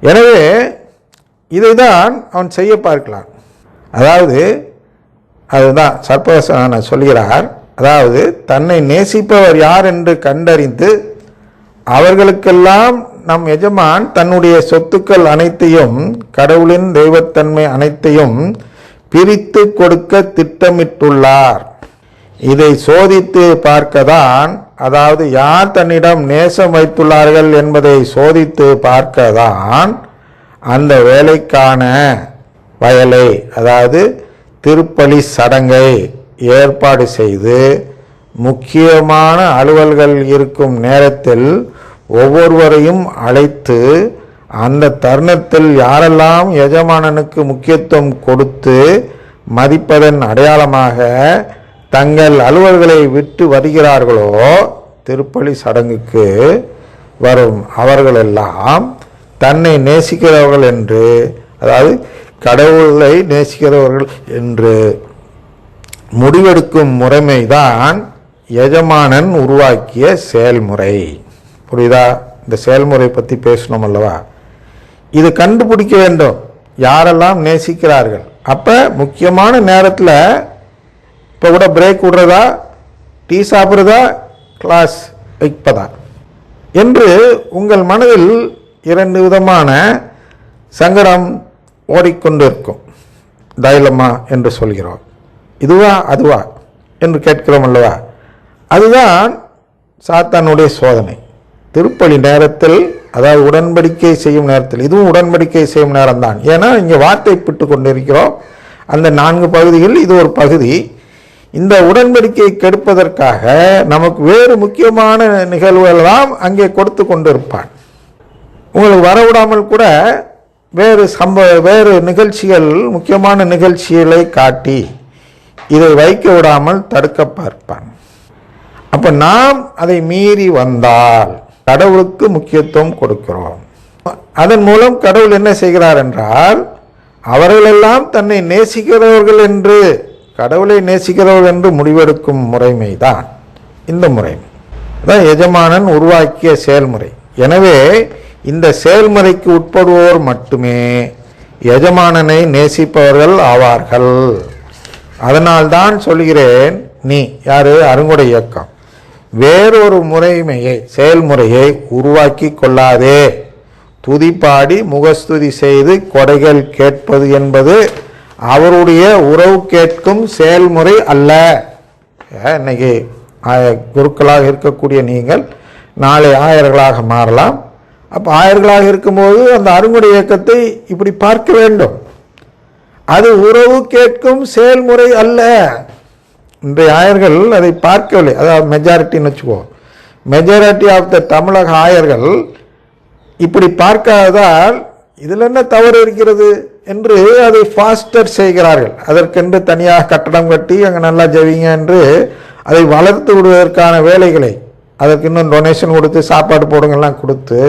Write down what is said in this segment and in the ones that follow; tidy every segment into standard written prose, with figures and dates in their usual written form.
எனவே இதை தான் அவன் செய்ய பார்க்கலாம். அதாவது அதுதான் சர்ப்பவசன சொல்கிறார். அதாவது தன்னை நேசிப்பவர் யார் என்று கண்டறிந்து அவர்களுக்கெல்லாம் நம் எஜமான் தன்னுடைய சொத்துக்கள் அனைத்தையும் கடவுளின் தெய்வத்தன்மை அனைத்தையும் பிரித்து கொடுக்க திட்டமிட்டுள்ளார். இதை சோதித்து பார்க்கதான், அதாவது யார் தன்னிடம் நேசம் வைத்துள்ளார்கள் என்பதை சோதித்து பார்க்கதான் அந்த வேலைக்கான வயலை, அதாவது திருப்பலி சடங்கை ஏற்பாடு செய்து முக்கியமான அலுவல்கள் இருக்கும் நேரத்தில் ஒவ்வொருவரையும் அழைத்து அந்த தருணத்தில் யாரெல்லாம் எஜமானனுக்கு முக்கியத்துவம் கொடுத்து மதிப்பதன் அடையாளமாக தங்கள் அலுவல்களை விட்டு வருகிறார்களோ திருப்பலி சடங்குக்கு வரும் அவர்களெல்லாம் தன்னை நேசிக்கிறவர்கள் என்று, அதாவது கடவுளை நேசிக்கிறவர்கள் என்று முடிவெடுக்கும் முறைமைதான் எஜமானன் உருவாக்கிய செயல்முறை. புரியுதா? இந்த செயல்முறை பற்றி பேசணும் அல்லவா? இது கண்டுபிடிக்க வேண்டும் யாரெல்லாம் நேசிக்கிறார்கள். அப்போ முக்கியமான நேரத்தில் இப்போ கூட பிரேக் விடுறதா, டீ சாப்பிட்றதா, கிளாஸ் வைப்பதா என்று உங்கள் மனதில் இரண்டு விதமான சங்கடம் ஓடிக்கொண்டிருக்கும். டைலமா என்று சொல்கிறோம். இதுவா அதுவா என்று கேட்கிறோம் அல்லவா? அதுதான் சாத்தானுடைய சோதனை. திருப்பலி நேரத்தில், அதாவது உடன்படிக்கை செய்யும் நேரத்தில், இதுவும் உடன்படிக்கை செய்யும் நேரம்தான். ஏன்னா இங்கே வார்த்தை பிட்டு கொண்டிருக்கிறோம். அந்த 4 பகுதிகள் இது ஒரு பகுதி. இந்த உடன்படிக்கையை கெடுப்பதற்காக நமக்கு வேறு முக்கியமான நிகழ்வுகளெல்லாம் அங்கே கொடுத்து கொண்டிருப்பான். உங்களுக்கு வரவிடாமல் கூட வேறு நிகழ்ச்சிகள், முக்கியமான நிகழ்ச்சிகளை காட்டி இதை வைக்க விடாமல் தடுக்க பார்ப்பான். அப்போ நாம் அதை மீறி வந்தால் கடவுளுக்கு முக்கியத்துவம் கொடுக்கிறோம். அதன் மூலம் கடவுள் என்ன செய்கிறார் என்றால், அவர்களெல்லாம் தன்னை நேசிக்கிறவர்கள் என்று, கடவுளை நேசிக்கிறவர்கள் என்று முடிவெடுக்கும் முறைமைதான் இந்த முறைமை. அதான் எஜமானன் உருவாக்கிய செயல்முறை. எனவே இந்த செயல்முறைக்கு உட்படுவோர் மட்டுமே எஜமானனை நேசிப்பவர்கள் ஆவார்கள். அதனால்தான் சொல்கிறேன், நீ யாரு? அருங்கொடை இயக்கம் வேறொரு முறைமையை, செயல்முறையை உருவாக்கி கொள்ளாதே. துதிப்பாடி முகஸ்துதி செய்து கொடைகள் கேட்பது என்பது அவருடைய உறவு கேட்கும் செயல்முறை அல்ல. இன்னைக்கு குருக்களாக இருக்கக்கூடிய நீங்கள் நாளை ஆயர்களாக மாறலாம். அப்போ ஆயர்களாக இருக்கும்போது அந்த அருங்கொடை இயக்கத்தை இப்படி பார்க்க வேண்டும். அது உறவு கேட்கும் செயல்முறை அல்ல. இன்றைய ஆயர்கள் அதை பார்க்கவில்லை. அதாவது மெஜாரிட்டின்னு வச்சுக்கோ, மெஜாரிட்டி ஆஃப் த தமிழக ஆயர்கள் இப்படி பார்க்காததால் இதில் என்ன தவறு இருக்கிறது என்று அதை ஃபாஸ்டர் செய்கிறார்கள். அதற்கென்று தனியாக கட்டடம் கட்டி அங்கே நல்லா ஜெவிங்க என்று அதை வளர்த்து விடுவதற்கான வேலைகளை, அதற்கு இன்னும் டொனேஷன் கொடுத்து சாப்பாடு போடுங்கெல்லாம் கொடுத்து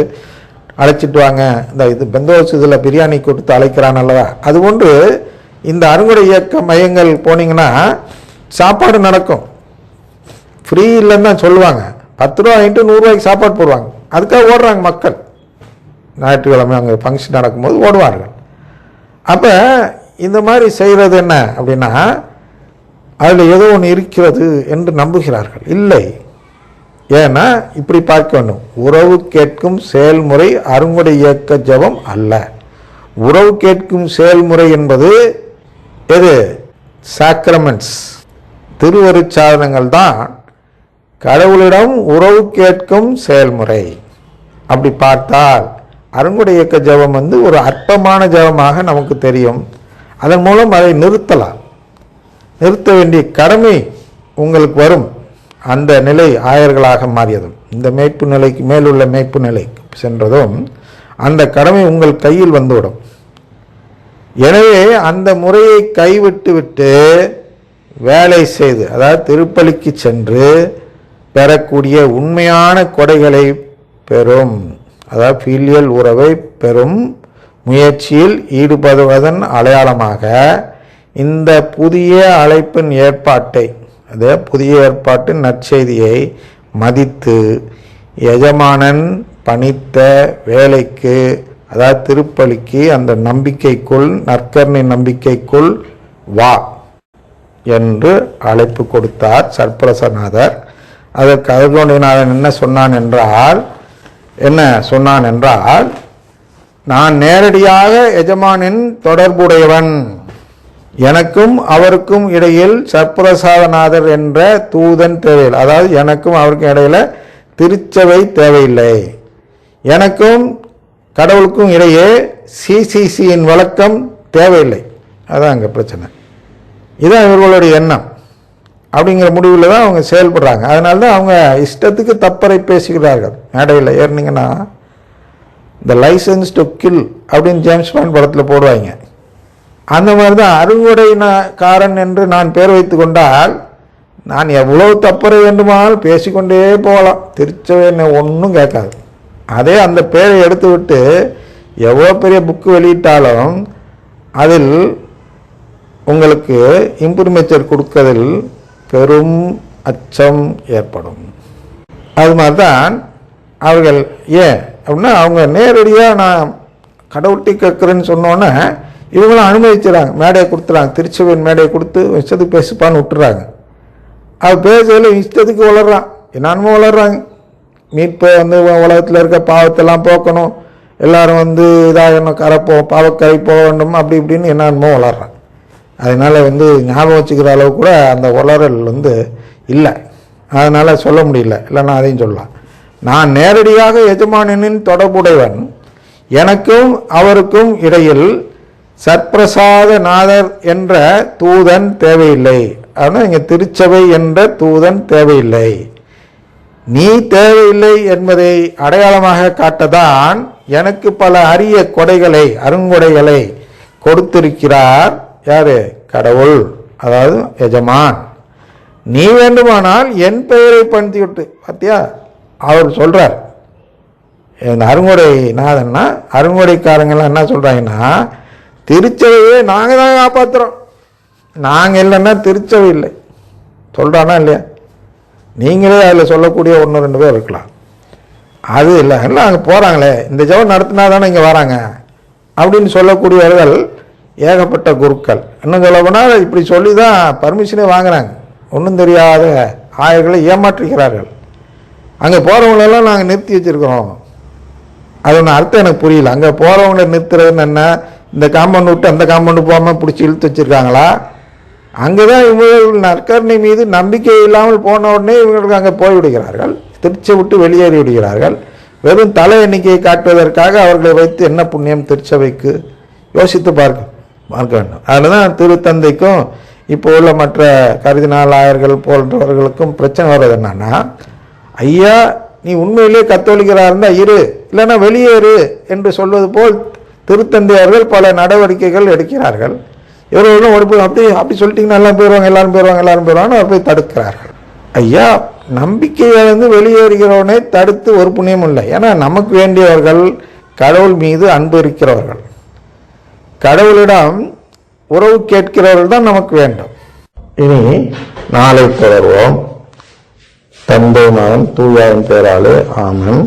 அழைச்சிட்டு வாங்க. இந்த இது பெந்தோஸ் இதில் பிரியாணி கொடுத்து அழைக்கிறான் அல்லவா? அதுபோன்று இந்த அருங்கொடை இயக்க மையங்கள் போனீங்கன்னா சாப்பாடு நடக்கும். ஃப்ரீ இல்லைன்னு தான் சொல்லுவாங்க. 10 ரூபா வாங்கிட்டு 100 ரூபாய்க்கு சாப்பாடு போடுவாங்க. அதுக்காக ஓடுறாங்க மக்கள். ஞாயிற்றுக்கிழமை அங்கே ஃபங்க்ஷன் நடக்கும்போது ஓடுவார்கள். அப்போ இந்த மாதிரி செய்கிறது என்ன அப்படின்னா, அதில் ஏதோ ஒன்று இருக்கிறது என்று நம்புகிறார்கள். இல்லை. ஏன்னா இப்படி பார்க்க வேண்டும். உறவு கேட்கும் செயல்முறை அருங்கொடை இயக்க ஜெபம் அல்ல. உறவு கேட்கும் செயல்முறை என்பது எது? சாக்ரமெண்ட்ஸ், திருவருட்சாதனங்கள் தான் கடவுளிடம் உறவு கேட்கும் செயல்முறை. அப்படி பார்த்தால் அருங்கொடை இயக்க ஜெபம் ஒரு அற்பமான ஜெபமாக நமக்கு தெரியும். அதன் மூலம் அதை நிறுத்தலாம். நிறுத்த வேண்டிய கடமை உங்களுக்கு வரும். அந்த நிலை ஆயர்களாக மாறியதும், இந்த மேய்ப்பு நிலைக்கு மேலுள்ள மேய்ப்பு நிலைக்கு சென்றதும் அந்த கடமை உங்கள் கையில் வந்துவிடும். எனவே அந்த முறையை கைவிட்டு விட்டு வேலை செய்து, அதாவது திருப்பலிக்கு சென்று பெறக்கூடிய உண்மையான கொடைகளை பெறும், அதாவது ஃபீலியல் உறவை பெறும் முயற்சியில் ஈடுபடுவதன் அடையாளமாக இந்த புதிய அழைப்பின் ஏற்பாட்டை, அதே புதிய ஏற்பாட்டின் நற்செய்தியை மதித்து எஜமானன் பணித்த வேலைக்கு, அதாவது திருப்பலிக்கு அந்த நம்பிக்கைக்குள், நற்கருணை நம்பிக்கைக்குள் வா என்று அழைப்பு கொடுத்தார் சர்ப்பரசநாதர். அதற்கு அருள்மொழிநாதன் என்ன சொன்னான் என்றால், நான் நேரடியாக எஜமானின் தொடர்புடையவன், எனக்கும் அவருக்கும் இடையில் சர்ப்பரசாதநாதர் என்ற தூதன் தேவையில்லை. அதாவது எனக்கும் அவருக்கும் இடையில திருச்சபை தேவையில்லை, எனக்கும் கடவுளுக்கும் இடையே சிசிசியின் வழக்கம் தேவையில்லை. அதான் அங்கே பிரச்சனை. இதுதான் இவர்களுடைய எண்ணம். அப்படிங்கிற முடிவில் தான் அவங்க செயல்படுறாங்க. அதனால தான் அவங்க இஷ்டத்துக்கு தப்பறை பேசுகிறார்கள். மேடையில் ஏறினீங்கன்னா இந்த லைசன்ஸ் டு கில் அப்படின்னு ஜேம்ஸ் பாண்ட் படத்தில் போடுவாங்க. அந்த மாதிரி தான் அறுவடைக்காரன் என்று நான் பேர் வைத்து கொண்டால் நான் எவ்வளவு தப்பறை வேண்டுமானால் பேசிக்கொண்டே போகலாம், திருச்சபை என்ன ஒன்றும் கேட்காது. அதே அந்த பேரை எடுத்து விட்டு எவ்வளோ பெரிய புக்கு வெளியிட்டாலும் அதில் உங்களுக்கு இம்ப்ரிமேச்சர் கொடுக்கறதில் பெரும் அச்சம் ஏற்படும். அது மாதிரி தான் அவர்கள். ஏன் அப்படின்னா அவங்க நேரடியாக நான் கடவுள்கிட்ட கேட்குறேன்னு சொன்னோன்னே இவங்களும் அனுமதிச்சுறாங்க, மேடையை கொடுத்துறாங்க, திருச்சபையின் மேடையை கொடுத்து இஷ்டத்துக்கு பேசிப்பான்னு விட்டுறாங்க. அது பேசல இஷ்டத்துக்கு வளர்றான், என்னென்னமோ வளர்றாங்க. மீட்பை உலகத்தில் இருக்க பாவத்தெல்லாம் போக்கணும், எல்லாரும் இதாகணும், பாவக்கரை போக வேண்டும், அப்படி இப்படின்னு என்னென்னமோ வளர்றான். அதனால் ஞாபகம் வச்சுக்கிற அளவு கூட அந்த வளரல் இல்லை. அதனால் சொல்ல முடியல, இல்லைன்னா அதையும் சொல்லலாம். நான் நேரடியாக எஜமானின் தொடர்புடையவன், எனக்கும் அவருக்கும் இடையில் சர்ப்பிரசாத நாதர் என்ற தூதன் தேவையில்லை. ஆனால் இங்கே திருச்சபை என்ற தூதன் தேவையில்லை. நீ தேவையில்லை என்பதை அடையாளமாக காட்டதான் எனக்கு பல அரிய கொடைகளை, அருங்கொடைகளை கொடுத்திருக்கிறார். யாரு? கடவுள், அதாவது எஜமான். நீ வேண்டுமானால் என் பெயரை பணித்து விட்டு. பார்த்தியா, அவர் சொல்றார். இந்த அருங்கொடை நாதன்னா, அருங்கொடைக்காரங்கெல்லாம் என்ன சொல்றாங்கன்னா, திருச்சபையே நாங்கள் தான் காப்பாற்றுறோம், நாங்கள் இல்லைன்னா திருச்சபை இல்லை சொல்றானா இல்லையா? நீங்களே அதில் சொல்லக்கூடிய 1-2 பேர் இருக்கலாம். அது இல்லை, எல்லாம் அங்கே போகிறாங்களே, இந்த ஜெபம் நடத்தினா தானே இங்கே வராங்க அப்படின்னு சொல்லக்கூடியவர்கள் ஏகப்பட்ட குருக்கள். இன்னும் சொல்ல போனால் இப்படி சொல்லி தான் பர்மிஷனே வாங்குறாங்க. ஒன்றும் தெரியாத ஆயர்களை ஏமாற்றுகிறார்கள். அங்கே போகிறவங்களெல்லாம் நாங்கள் நிறுத்தி வச்சுருக்கிறோம். அது ஒன்று அர்த்தம் எனக்கு புரியல. அங்கே போகிறவங்களை நிறுத்துறதுன்னு என்ன? இந்த காம்பவுண்ட் விட்டு அந்த காம்பவுண்டு போகாமல் பிடிச்சி இழுத்து வச்சுருக்காங்களா? அங்கே தான் இவர்கள் நற்கருணை மீது நம்பிக்கை இல்லாமல் போன உடனே இவங்களுக்கு அங்கே போய்விடுகிறார்கள், திருச்சை விட்டு வெளியேறி விடுகிறார்கள். வெறும் தலை எண்ணிக்கையை காட்டுவதற்காக அவர்களை வைத்து என்ன புண்ணியம் திருச்சபைக்கு? யோசித்து பார்க்க வேண்டும். அதில் தான் திருத்தந்தைக்கும் இப்போ உள்ள மற்ற கர்தினால் ஆயர்கள் போன்றவர்களுக்கும் பிரச்சனை வர்றது என்னன்னா, ஐயா நீ உண்மையிலே கத்தோலிக்கராக இருந்தால் இரு, இல்லைன்னா வெளியேறு என்று சொல்வது போல் திருத்தந்தை அவர்கள் பல நடவடிக்கைகள் எடுக்கிறார்கள். இவர்களும் ஒரு போய் அப்படி சொல்லிட்டீங்கன்னா எல்லாம் போயிடுவாங்க, எல்லாரும் போயிடுவாங்கன்னு அவர் போய் தடுக்கிறார்கள். ஐயா, நம்பிக்கையை வெளியேறுகிறவனை தடுத்து ஒரு புண்ணியம் இல்லை. ஏன்னா நமக்கு வேண்டியவர்கள் கடவுள் மீது அன்பு இருக்கிறவர்கள், கடவுளிடம் உறவு கேட்கிறவர்கள் தான் நமக்கு வேண்டும். இனி நாளை தொடர்வோம். தந்தை மகன் தூயாவின் பேராலே ஆமென்.